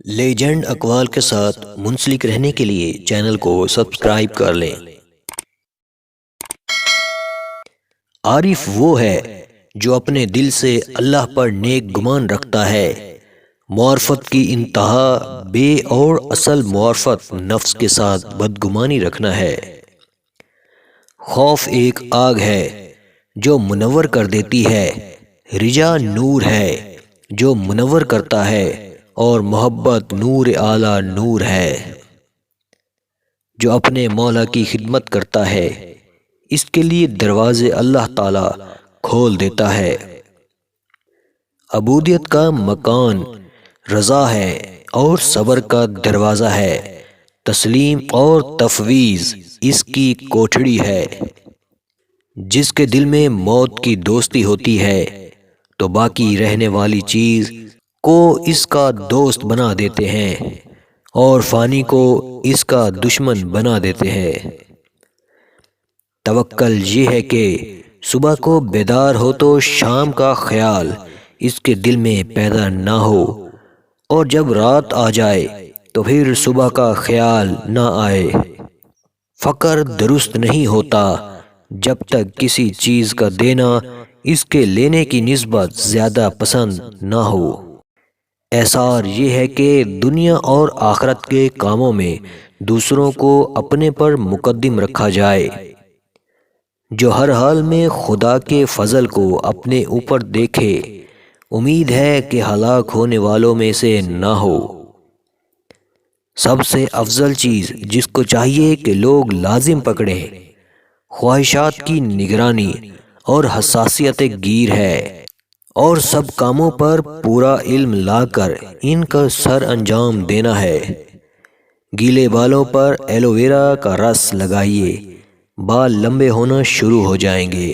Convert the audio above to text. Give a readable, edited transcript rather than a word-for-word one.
Legend اقوال کے ساتھ منسلک رہنے کے لیے چینل کو سبسکرائب کر لیں۔ عارف وہ ہے جو اپنے دل سے اللہ پر نیک گمان رکھتا ہے۔ معرفت کی انتہا بے اور اصل معرفت نفس کے ساتھ بدگمانی رکھنا ہے۔ خوف ایک آگ ہے جو منور کر دیتی ہے، رجا نور ہے جو منور کرتا ہے، اور محبت نور اعلیٰ نور ہے جو اپنے مولا کی خدمت کرتا ہے، اس کے لیے دروازے اللہ تعالی کھول دیتا ہے۔ عبودیت کا مکان رضا ہے اور صبر کا دروازہ ہے، تسلیم اور تفویض اس کی کوٹھڑی ہے۔ جس کے دل میں موت کی دوستی ہوتی ہے تو باقی رہنے والی چیز کو اس کا دوست بنا دیتے ہیں اور فانی کو اس کا دشمن بنا دیتے ہیں۔ توکل یہ ہے کہ صبح کو بیدار ہو تو شام کا خیال اس کے دل میں پیدا نہ ہو، اور جب رات آ جائے تو پھر صبح کا خیال نہ آئے۔ فقر درست نہیں ہوتا جب تک کسی چیز کا دینا اس کے لینے کی نسبت زیادہ پسند نہ ہو۔ ایثار یہ ہے کہ دنیا اور آخرت کے کاموں میں دوسروں کو اپنے پر مقدم رکھا جائے۔ جو ہر حال میں خدا کے فضل کو اپنے اوپر دیکھے، امید ہے کہ ہلاک ہونے والوں میں سے نہ ہو۔ سب سے افضل چیز جس کو چاہیے کہ لوگ لازم پکڑیں، خواہشات کی نگرانی اور حساسیت گیر ہے، اور سب کاموں پر پورا علم لا کر ان کا سر انجام دینا ہے۔ گیلے بالوں پر ایلو ویرا کا رس لگائیے، بال لمبے ہونا شروع ہو جائیں گے۔